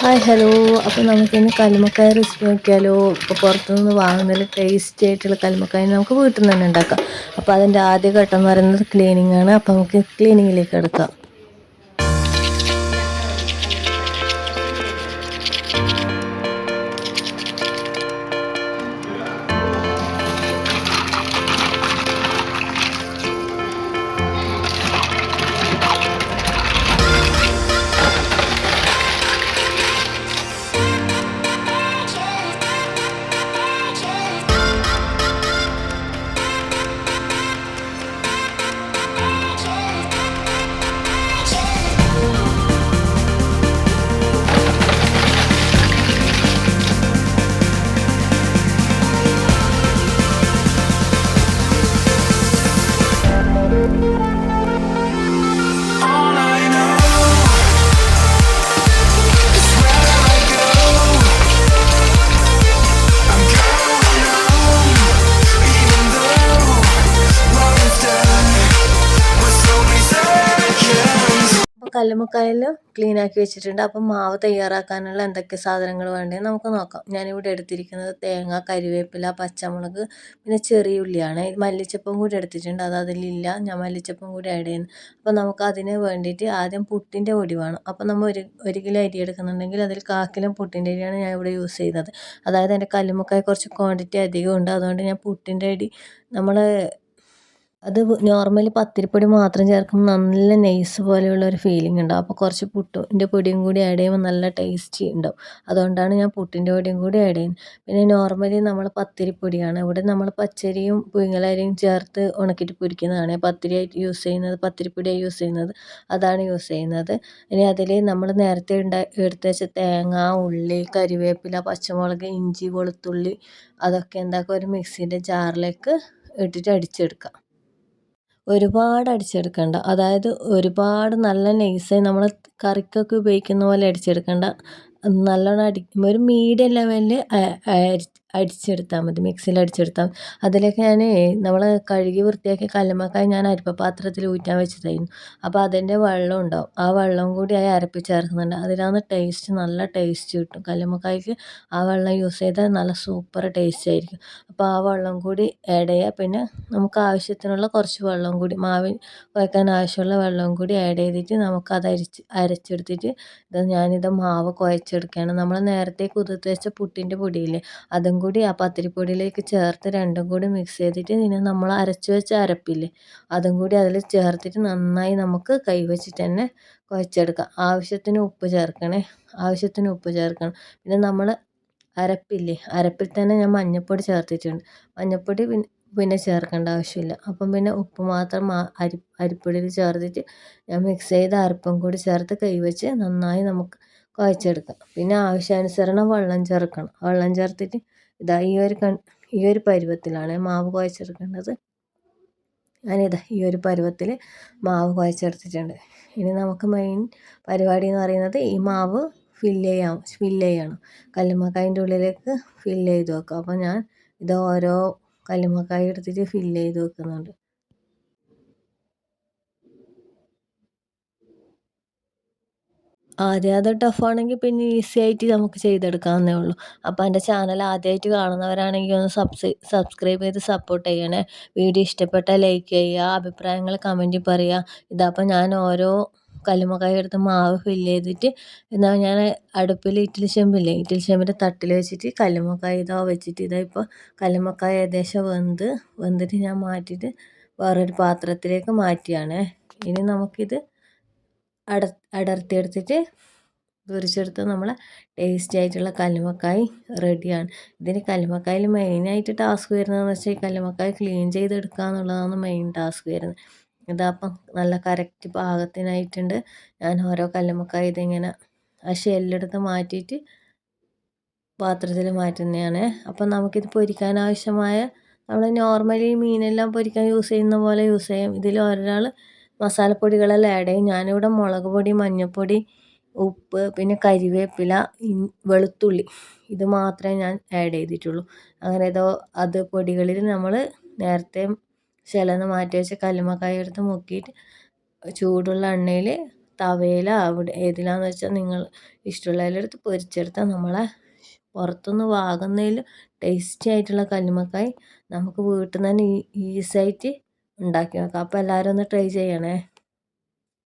Hi hello. അപ്പോൾ നമുക്കിന്ന് കല്ലുമ്മക്കായ recipe നോക്കിയാലോ. ഇപ്പോൾ പുറത്തുനിന്ന് വാങ്ങുന്നതിൽ ടേസ്റ്റി ആയിട്ടുള്ള കല്ലുമ്മക്കായ നമുക്ക് വീട്ടിൽ നിന്ന് തന്നെ ഉണ്ടാക്കാം. അപ്പോൾ അതിൻ്റെ ആദ്യ ഘട്ടം എന്ന് പറയുന്നത് ക്ലീനിങ് ആണ്. അപ്പോൾ നമുക്ക് ക്ലീനിങ്ങിലേക്ക് എടുക്കാം. കല്ലുമ്മക്കായൽ ക്ലീൻ ആക്കി വെച്ചിട്ടുണ്ട്. അപ്പം മാവ് തയ്യാറാക്കാനുള്ള എന്തൊക്കെ സാധനങ്ങൾ വേണ്ടതെന്ന് നമുക്ക് നോക്കാം. ഞാനിവിടെ എടുത്തിരിക്കുന്നത് തേങ്ങ, കരിവേപ്പില, പച്ചമുളക്, പിന്നെ ചെറിയ ഉള്ളിയാണ്. മല്ലിച്ചപ്പും കൂടി എടുത്തിട്ടുണ്ട്, അത് അതിലില്ല, ഞാൻ മല്ലിച്ചപ്പും കൂടി ആഡ് ചെയ്യുന്നു. അപ്പോൾ നമുക്ക് അതിന് വേണ്ടിയിട്ട് ആദ്യം പുട്ടിൻ്റെ പൊടി വേണം. അപ്പോൾ നമ്മൾ ഒരു കിലോ അരി എടുക്കുന്നുണ്ടെങ്കിൽ അതിൽ 1/4 കിലോ പുട്ടിൻ്റെ അരിയാണ് ഞാൻ ഇവിടെ യൂസ് ചെയ്യുന്നത്. അതായത് എൻ്റെ കല്ലുമ്മക്കായ കുറച്ച് ക്വാണ്ടിറ്റി അധികം ഉണ്ട്, അതുകൊണ്ട് ഞാൻ പുട്ടിൻ്റെ അരി നമ്മൾ അത് നോർമലി പത്തിരിപ്പൊടി മാത്രം ചേർക്കുമ്പോൾ നല്ല നൈസ് പോലെയുള്ള ഒരു ഫീലിംഗ് ഉണ്ടാവും. അപ്പോൾ കുറച്ച് പുട്ടിൻ്റെ പൊടിയും കൂടി ആഡ് ചെയ്യുമ്പോൾ നല്ല ടേസ്റ്റി ഉണ്ടാവും. അതുകൊണ്ടാണ് ഞാൻ പുട്ടിൻ്റെ പൊടിയും കൂടി ആഡ് ചെയ്യുന്നത്. പിന്നെ നോർമലി നമ്മൾ പത്തിരിപ്പൊടിയാണ്, ഇവിടെ നമ്മൾ പച്ചരിയും പുഴുങ്ങലരിയും ചേർത്ത് ഉണക്കിയിട്ട് പൊരിക്കുന്നതാണ് പത്തിരിയായിട്ട് യൂസ് ചെയ്യുന്നത്, പത്തിരിപ്പൊടിയായി യൂസ് ചെയ്യുന്നത്, അതാണ് യൂസ് ചെയ്യുന്നത്. ഇനി അതിൽ നമ്മൾ നേരത്തെ എടുത്ത് വെച്ച തേങ്ങ, ഉള്ളി, കരിവേപ്പില, പച്ചമുളക്, ഇഞ്ചി, വെളുത്തുള്ളി, അതൊക്കെ എന്താക്കുക, ഒരു മിക്സിൻ്റെ ജാറിലേക്ക് ഇട്ടിട്ട് അടിച്ചെടുക്കുക. ഒരുപാട് അടിച്ചെടുക്കണ്ട, അതായത് ഒരുപാട് നല്ല നൈസായി നമ്മൾ കറിക്കൊക്കെ ഉപയോഗിക്കുന്ന പോലെ അടിച്ചെടുക്കണ്ട. നല്ലോണം ഒരു മീഡിയം ലെവലിൽ അടിച്ചെടുത്താൽ മതി, മിക്സിയിൽ അടിച്ചെടുത്താൽ. അതിലേക്ക് ഞാൻ നമ്മൾ കഴുകി വൃത്തിയാക്കി കല്ലുമ്മക്കായ ഞാൻ അരിപ്പ പാത്രത്തിൽ ഊറ്റാൻ വെച്ചതായിരുന്നു. അപ്പോൾ അതിൻ്റെ വെള്ളം ഉണ്ടാവും, ആ വെള്ളം കൂടി അരപ്പി ചേർക്കുന്നുണ്ട്. അതിലാണ് ടേസ്റ്റ്, നല്ല ടേസ്റ്റ് കിട്ടും കല്ലുമ്മക്കായ്ക്ക്. ആ വെള്ളം യൂസ് ചെയ്താൽ നല്ല സൂപ്പർ ടേസ്റ്റ് ആയിരിക്കും. അപ്പോൾ ആ വെള്ളം കൂടി ആഡ് ചെയ്യുക. പിന്നെ നമുക്ക് ആവശ്യത്തിനുള്ള കുറച്ച് വെള്ളം കൂടി, മാവിൽ കുഴക്കാൻ ആവശ്യമുള്ള വെള്ളം കൂടി ആഡ് ചെയ്തിട്ട് നമുക്കത് അരച്ചെടുത്തിട്ട് ഞാനിത് മാവ് കുഴച്ചെടുക്കുകയാണ്. നമ്മൾ നേരത്തെ കുതിർത്ത് വെച്ച പുട്ടിൻ്റെ പൊടിയില്ലേ, അതും കൂടി ആ പത്തിരിപ്പൊടിയിലേക്ക് ചേർത്ത് രണ്ടും കൂടി മിക്സ് ചെയ്തിട്ട് പിന്നെ നമ്മൾ അരച്ച് വെച്ച അരപ്പില്ലേ, അതും കൂടി അതിൽ ചേർത്തിട്ട് നന്നായി നമുക്ക് കൈവച്ചിട്ട് തന്നെ കുഴച്ചെടുക്കാം. ആവശ്യത്തിന് ഉപ്പ് ചേർക്കണേ, ആവശ്യത്തിന് ഉപ്പ് ചേർക്കണം. പിന്നെ നമ്മൾ അരപ്പില്ലേ, അരപ്പിൽ തന്നെ ഞാൻ മഞ്ഞൾപ്പൊടി ചേർത്തിട്ടുണ്ട്. മഞ്ഞൾപ്പൊടി പിന്നെ ചേർക്കേണ്ട ആവശ്യമില്ല. അപ്പം പിന്നെ ഉപ്പ് മാത്രം അരിപ്പൊടിയിൽ ചേർത്തിട്ട് ഞാൻ മിക്സ് ചെയ്ത അരപ്പും കൂടി ചേർത്ത് കൈവച്ച് നന്നായി നമുക്ക് കുഴച്ചെടുക്കാം. പിന്നെ ആവശ്യാനുസരണം വെള്ളം ചേർക്കണം. വെള്ളം ചേർത്തിട്ട് ഇതാ ഈ ഒരു പരുവത്തിലാണ് മാവ് കുഴച്ചെടുക്കേണ്ടത്. ഞാനിതാ ഈ ഒരു പരുവത്തിൽ മാവ് കുഴച്ചെടുത്തിട്ടുണ്ട്. ഇനി നമുക്ക് മെയിൻ പരിപാടി എന്ന് പറയുന്നത് ഈ മാവ് ഫില്ല് ചെയ്യണം. കല്ലുമ്മക്കായൻ്റെ ഉള്ളിലേക്ക് ഫില്ല് ചെയ്ത് വെക്കുക. അപ്പോൾ ഞാൻ ഇത് ഓരോ കല്ലുമ്മക്കായ എടുത്തിട്ട് ഫില്ല് ചെയ്ത് വെക്കുന്നുണ്ട്. ആദ്യം അത് ടഫാണെങ്കിൽ പിന്നെ ഈസി ആയിട്ട് നമുക്ക് ചെയ്തെടുക്കാവുന്നേ ഉള്ളൂ. അപ്പോൾ എൻ്റെ ചാനൽ ആദ്യമായിട്ട് കാണുന്നവരാണെങ്കിൽ ഒന്ന് സബ്സ്ക്രൈബ് ചെയ്ത് സപ്പോർട്ട് ചെയ്യണേ. വീഡിയോ ഇഷ്ടപ്പെട്ടാൽ ലൈക്ക് ചെയ്യുക, അഭിപ്രായങ്ങൾ കമൻറ്റിൽ പറയുക. ഇതപ്പോൾ ഞാൻ ഓരോ കല്ലുമ്മക്കായ എടുത്ത് മാവ് ഫില്ല് ചെയ്തിട്ട് എന്നാൽ ഞാൻ അടുപ്പിൽ ഇഡ്ഡലി ചെമ്പിൻ്റെ തട്ടിൽ വെച്ചിട്ട് കല്ലുമ്മക്കായ ഇതാ വെച്ചിട്ട് ഇപ്പോൾ കല്ലുമ്മക്കായ ഏകദേശം വെന്തിട്ട് ഞാൻ മാറ്റിയിട്ട് വേറൊരു പാത്രത്തിലേക്ക് മാറ്റിയാണ്. ഇനി നമുക്കിത് അടർത്തിയെടുത്തിട്ട് പൊരിച്ചെടുത്ത് നമ്മളെ ടേസ്റ്റി ആയിട്ടുള്ള കല്ലുമ്മക്കായ റെഡിയാണ്. ഇതിന് കല്ലുമ്മക്കായയിൽ മെയിനായിട്ട് ടാസ്ക് വരുന്നതെന്ന് വെച്ചാൽ ഈ കല്ലുമ്മക്കായ ക്ലീൻ ചെയ്തെടുക്കുക എന്നുള്ളതാണ് മെയിൻ ടാസ്ക് വരുന്നത്. ഇതപ്പം നല്ല കറക്റ്റ് പാകത്തിനായിട്ടുണ്ട്. ഞാൻ ഓരോ കല്ലുമ്മക്കായ ഇതിങ്ങനെ ആ ഷെല്ലെടുത്ത് മാറ്റിയിട്ട് പാത്രത്തിൽ മാറ്റുന്നതാണ്. അപ്പം നമുക്കിത് പൊരിക്കാൻ ആവശ്യമായ, നമ്മൾ നോർമലി മീനെല്ലാം പൊരിക്കാൻ യൂസ് ചെയ്യുന്ന പോലെ യൂസ് ചെയ്യാം. ഇതിൽ ഒരാൾ മസാലപ്പൊടികളെല്ലാം ആഡ് ചെയ്യും. ഞാനിവിടെ മുളക് പൊടി, മഞ്ഞൾപ്പൊടി, ഉപ്പ്, പിന്നെ കരിവേപ്പില, വെളുത്തുള്ളി, ഇത് മാത്രമേ ഞാൻ ആഡ് ചെയ്തിട്ടുള്ളൂ. അങ്ങനെ അത് പൊടികളിൽ നമ്മൾ നേരത്തെ ശലന്ന് മാറ്റി വെച്ച കല്ലുമ്മക്കായ എടുത്ത് മുക്കിയിട്ട് ചൂടുള്ള എണ്ണയിൽ തവയില അവിടെ ഏതിലാന്ന് വെച്ചാൽ നിങ്ങൾ ഇഷ്ടമുള്ളതിലെടുത്ത് പൊരിച്ചെടുത്താൽ നമ്മളെ പുറത്തുനിന്ന് വാങ്ങുന്നതിൽ ടേസ്റ്റി ആയിട്ടുള്ള കല്ലുമ്മക്കായ് നമുക്ക് വീട്ടിൽ നിന്ന് തന്നെ ഈസി ആയിട്ട് ഉണ്ടാക്കി നോക്കാം. അപ്പോൾ എല്ലാവരും ഒന്ന് ട്രൈ ചെയ്യണേ.